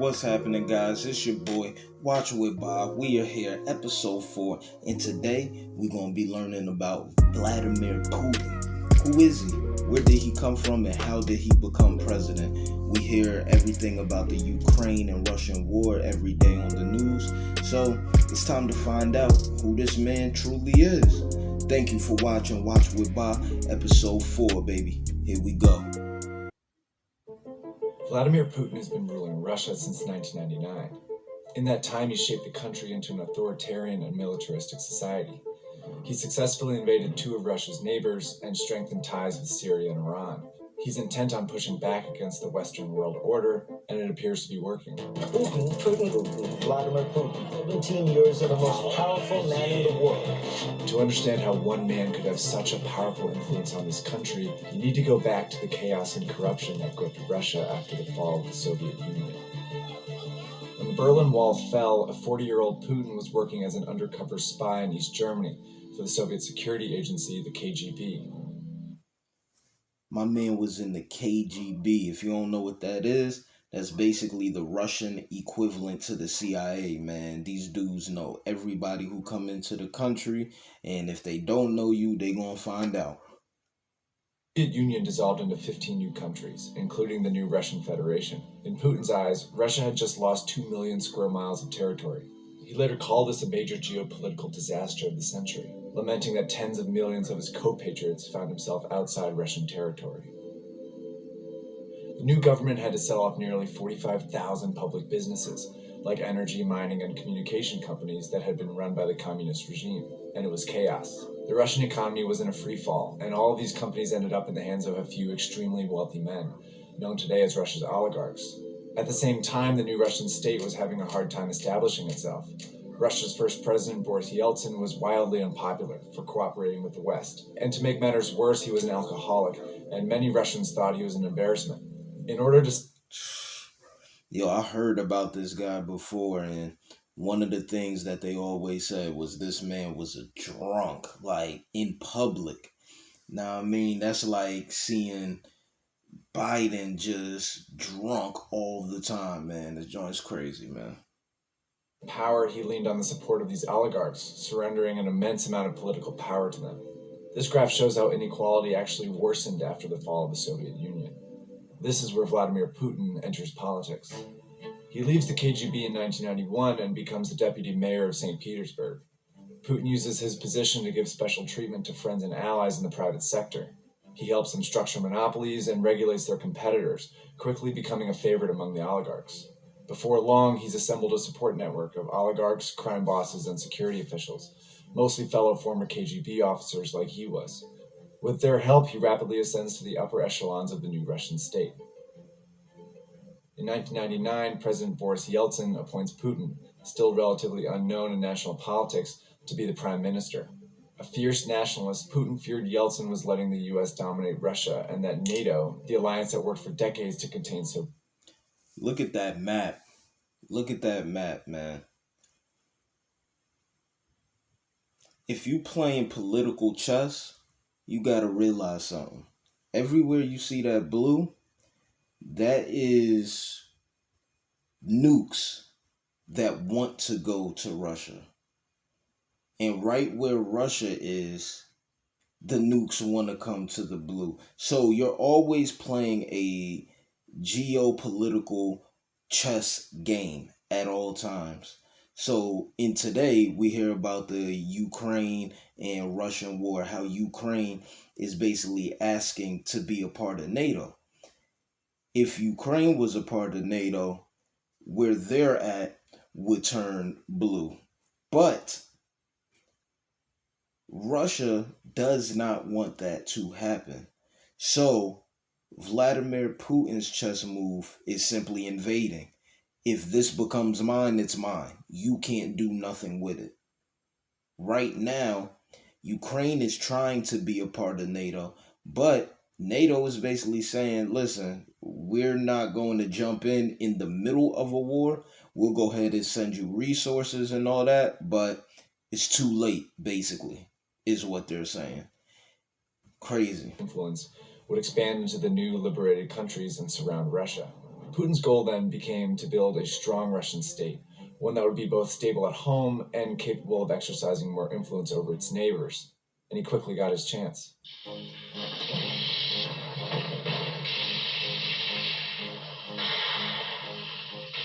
What's happening, guys? It's your boy, WatchWithBa. We are here, episode 4, and today we're going to be learning about Vladimir Putin. Who is he? Where did he come from, and how did he become president? We hear everything about the Ukraine and Russian war every day on the news, so it's time to find out who this man truly is. Thank you for watching WatchWithBa, episode 4, baby. Here we go. Vladimir Putin has been ruling Russia since 1999. In that time, he shaped the country into an authoritarian and militaristic society. He successfully invaded 2 of Russia's neighbors and strengthened ties with Syria and Iran. He's intent on pushing back against the Western world order, and it appears to be working. Putin, Vladimir Putin, 17 years of the most powerful man in the world. To understand how one man could have such a powerful influence on this country, you need to go back to the chaos and corruption that gripped Russia after the fall of the Soviet Union. When the Berlin Wall fell, a 40-year-old Putin was working as an undercover spy in East Germany for the Soviet security agency, the KGB. My man was in the KGB. If you don't know what that is, that's basically the Russian equivalent to the CIA, man. These dudes know everybody who come into the country, and if they don't know you, they gonna find out. The Soviet Union dissolved into 15 new countries, including the new Russian Federation. In Putin's eyes, Russia had just lost 2 million square miles of territory. He later called this a major geopolitical disaster of the century, lamenting that tens of millions of his co-patriots found himself outside Russian territory. The new government had to sell off nearly 45,000 public businesses, like energy, mining, and communication companies that had been run by the communist regime, and it was chaos. The Russian economy was in a free fall, and all of these companies ended up in the hands of a few extremely wealthy men, known today as Russia's oligarchs. At the same time, the new Russian state was having a hard time establishing itself. Russia's first president, Boris Yeltsin, was wildly unpopular for cooperating with the West. And to make matters worse, he was an alcoholic, and many Russians thought he was an embarrassment. In order to... Yo, I heard about this guy before, and one of the things that they always said was this man was a drunk, like, in public. Now, I mean, that's like seeing Biden just drunk all the time, man. The joint's crazy, man. Power, he leaned on the support of these oligarchs, surrendering an immense amount of political power to them. This graph shows how inequality actually worsened after the fall of the Soviet Union. This is where Vladimir Putin enters politics. He leaves the KGB in 1991 and becomes the deputy mayor of St. Petersburg. Putin uses his position to give special treatment to friends and allies in the private sector. He helps them structure monopolies and regulates their competitors, quickly becoming a favorite among the oligarchs. Before long, he's assembled a support network of oligarchs, crime bosses, and security officials, mostly fellow former KGB officers like he was. With their help, he rapidly ascends to the upper echelons of the new Russian state. In 1999, President Boris Yeltsin appoints Putin, still relatively unknown in national politics, to be the prime minister. A fierce nationalist, Putin feared Yeltsin was letting the U.S. dominate Russia and that NATO, the alliance that worked for decades to contain so... Look at that map. Look at that map, man. If you playing political chess, you gotta realize something. Everywhere you see that blue, that is nukes that want to go to Russia. And right where Russia is, the nukes want to come to the blue. So you're always playing a geopolitical chess game at all times. So in today, we hear about the Ukraine and Russian war, how Ukraine is basically asking to be a part of NATO. If Ukraine was a part of NATO, where they're at would turn blue. But Russia does not want that to happen. So Vladimir Putin's chess move is simply invading. If this becomes mine, it's mine. You can't do nothing with it. Right now, Ukraine is trying to be a part of NATO, but NATO is basically saying, listen, we're not going to jump in the middle of a war. We'll go ahead and send you resources and all that, but it's too late, basically, is what they're saying. Crazy. Influence would expand into the new liberated countries and surround Russia. Putin's goal then became to build a strong Russian state, one that would be both stable at home and capable of exercising more influence over its neighbors. And he quickly got his chance.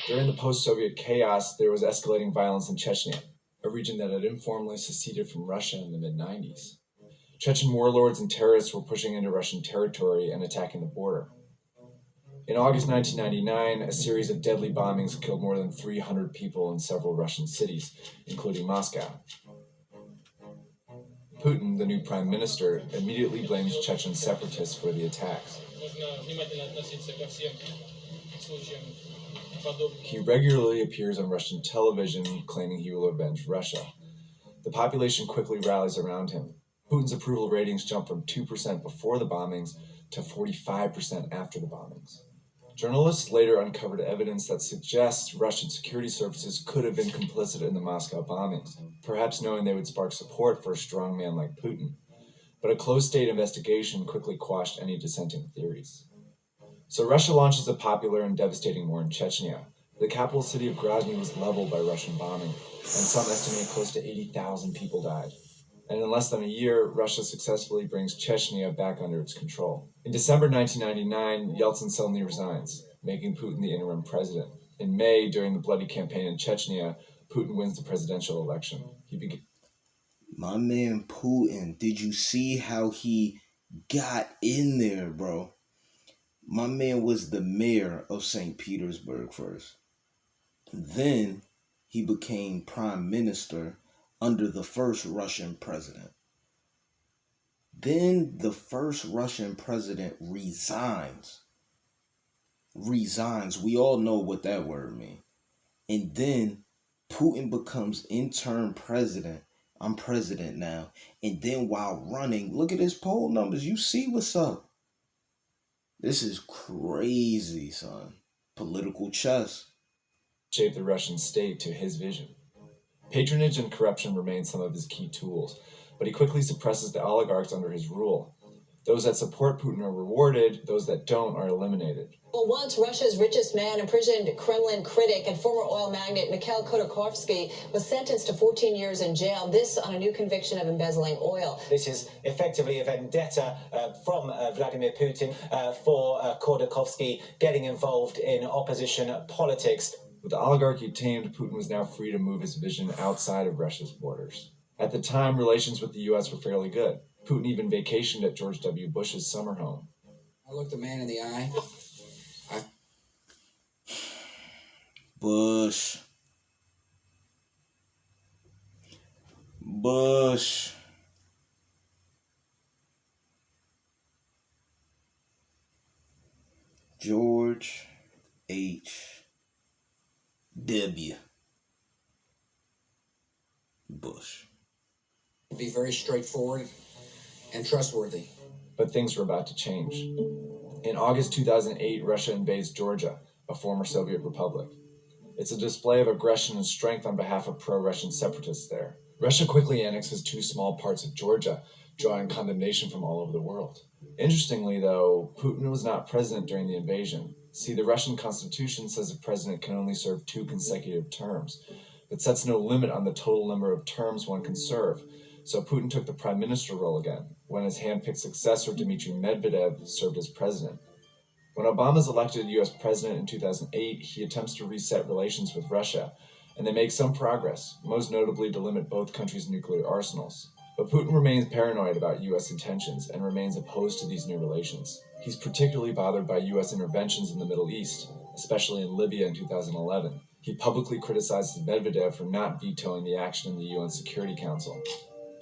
During the post-Soviet chaos, there was escalating violence in Chechnya, a region that had informally seceded from Russia in the mid-90s. Chechen warlords and terrorists were pushing into Russian territory and attacking the border. In August 1999, a series of deadly bombings killed more than 300 people in several Russian cities, including Moscow. Putin, the new prime minister, immediately blames Chechen separatists for the attacks. He regularly appears on Russian television claiming he will avenge Russia. The population quickly rallies around him. Putin's approval ratings jump from 2% before the bombings to 45% after the bombings. Journalists later uncovered evidence that suggests Russian security services could have been complicit in the Moscow bombings, perhaps knowing they would spark support for a strong man like Putin. But a closed-state investigation quickly quashed any dissenting theories. So Russia launches a popular and devastating war in Chechnya. The capital city of Grozny was leveled by Russian bombing, and some estimate close to 80,000 people died. And in less than a year, Russia successfully brings Chechnya back under its control. In December 1999, Yeltsin suddenly resigns, making Putin the interim president. In May, during the bloody campaign in Chechnya, Putin wins the presidential election. My man Putin, did you see how he got in there, bro? My man was the mayor of St. Petersburg first. Then he became prime minister under the first Russian president. Then the first Russian president resigns. We all know what that word means. And then Putin becomes interim president. I'm president now. And then while running, look at his poll numbers. You see what's up. This is crazy, son. Political chess. Shaped the Russian state to his vision. Patronage and corruption remain some of his key tools, but he quickly suppresses the oligarchs under his rule. Those that support Putin are rewarded, those that don't are eliminated. Well, once Russia's richest man, imprisoned Kremlin critic and former oil magnate Mikhail Khodorkovsky was sentenced to 14 years in jail, this on a new conviction of embezzling oil. This is effectively a vendetta from Vladimir Putin for Khodorkovsky getting involved in opposition politics. With the oligarchy tamed, Putin was now free to move his vision outside of Russia's borders. At the time, relations with the U.S. were fairly good. Putin even vacationed at George W. Bush's summer home. I looked the man in the eye. Bush. George H.W. Bush. Be very straightforward and trustworthy. But things were about to change. In August 2008, Russia invades Georgia, a former Soviet republic. It's a display of aggression and strength on behalf of pro-Russian separatists there. Russia quickly annexes two small parts of Georgia, drawing condemnation from all over the world. Interestingly, though, Putin was not president during the invasion. See, the Russian constitution says a president can only serve 2 consecutive terms, but sets no limit on the total number of terms one can serve. So Putin took the prime minister role again, when his hand-picked successor, Dmitry Medvedev, served as president. When Obama is elected U.S. president in 2008, he attempts to reset relations with Russia, and they make some progress, most notably to limit both countries' nuclear arsenals. But Putin remains paranoid about U.S. intentions and remains opposed to these new relations. He's particularly bothered by U.S. interventions in the Middle East, especially in Libya in 2011. He publicly criticizes Medvedev for not vetoing the action in the UN Security Council.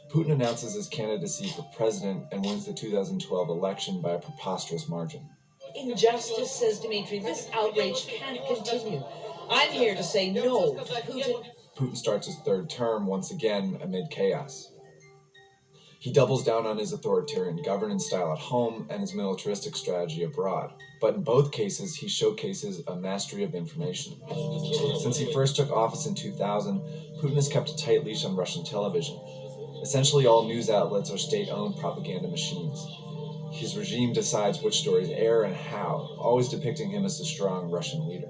Putin announces his candidacy for president and wins the 2012 election by a preposterous margin. Injustice, says Dmitry. This outrage can't continue. I'm here to say no to Putin. Putin starts his third term once again amid chaos. He doubles down on his authoritarian governance style at home and his militaristic strategy abroad. But in both cases, he showcases a mastery of information. Since he first took office in 2000, Putin has kept a tight leash on Russian television. Essentially, all news outlets are state-owned propaganda machines. His regime decides which stories air and how, always depicting him as the strong Russian leader.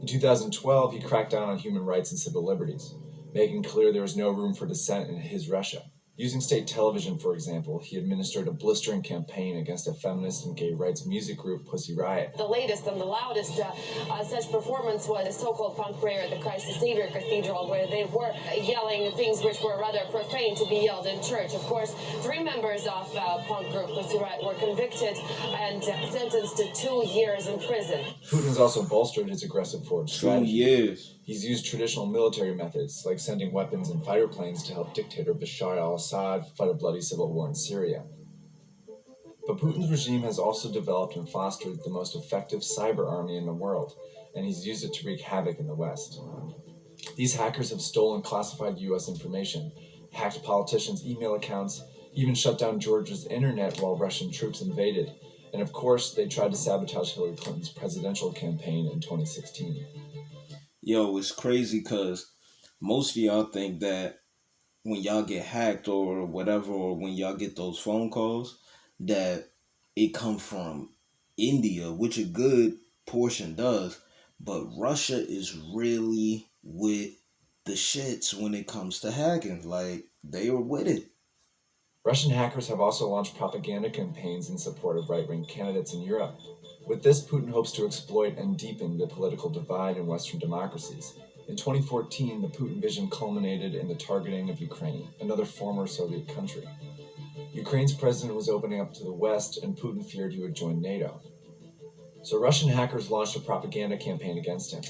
In 2012, he cracked down on human rights and civil liberties, making clear there was no room for dissent in his Russia. Using state television, for example, he administered a blistering campaign against a feminist and gay rights music group, Pussy Riot. The latest and the loudest such performance was a so-called punk prayer at the Christ the Savior Cathedral, where they were yelling things which were rather profane to be yelled in church. Of course, 3 members of punk group Pussy Riot were convicted and sentenced to 2 years in prison. Putin's also bolstered his aggressive foreign strategy. 2 years. He's used traditional military methods, like sending weapons and fighter planes to help dictator Bashar al-Assad fight a bloody civil war in Syria. But Putin's regime has also developed and fostered the most effective cyber army in the world, and he's used it to wreak havoc in the West. These hackers have stolen classified U.S. information, hacked politicians' email accounts, even shut down Georgia's internet while Russian troops invaded, and of course, they tried to sabotage Hillary Clinton's presidential campaign in 2016. Yo, it's crazy because most of y'all think that when y'all get hacked or whatever, or when y'all get those phone calls, that it come from India, which a good portion does. But Russia is really with the shits when it comes to hacking. Like, they are with it. Russian hackers have also launched propaganda campaigns in support of right-wing candidates in Europe. With this, Putin hopes to exploit and deepen the political divide in Western democracies. In 2014, the Putin vision culminated in the targeting of Ukraine, another former Soviet country. Ukraine's president was opening up to the West, and Putin feared he would join NATO. So Russian hackers launched a propaganda campaign against him,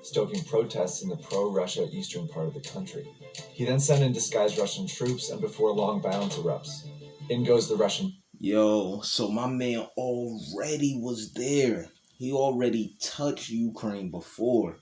stoking protests in the pro-Russia eastern part of the country. He then sent in disguised Russian troops, and before long, violence erupts. In goes the Russian. Yo, so my man already was there. He already touched Ukraine before.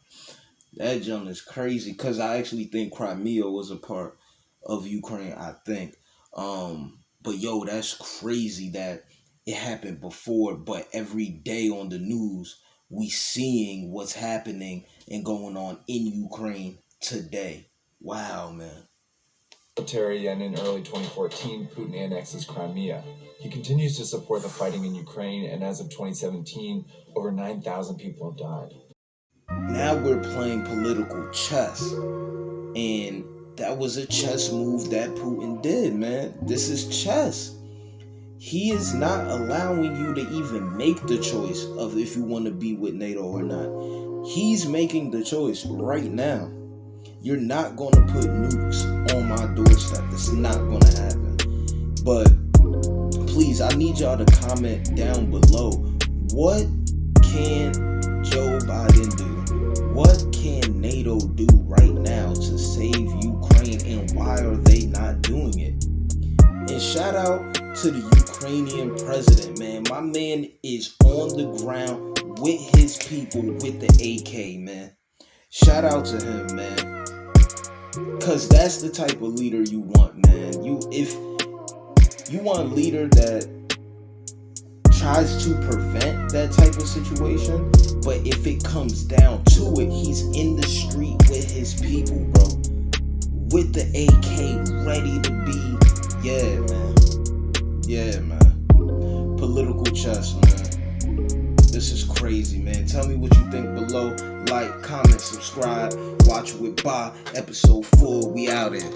That jump is crazy because I actually think Crimea was a part of Ukraine, I think. But yo, that's crazy that it happened before, but every day on the news, we seeing what's happening and going on in Ukraine today. Wow, man. And in early 2014, Putin annexes Crimea. He continues to support the fighting in Ukraine, and as of 2017, over 9,000 people have died. Now we're playing political chess, and that was a chess move that Putin did, man. This is chess. He is not allowing you to even make the choice of if you want to be with NATO or not. He's making the choice right now. You're not going to put nukes on my doorstep. This is not going to happen. But please, I need y'all to comment down below. What can Joe Biden do? What can NATO do right now to save Ukraine, and why are they not doing it? And shout out to the Ukrainian president, man. My man is on the ground with his people with the AK, man. Shout out to him, man. Cause that's the type of leader you want, man. If you want a leader that tries to prevent that type of situation, but if it comes down to it, he's in the street with his people, bro. With the AK ready to be, yeah, man. Yeah, man. Political chess, man. This is crazy, man. Tell me what you think below. Like, comment, subscribe. Watch with Ba. Episode 4. We out here.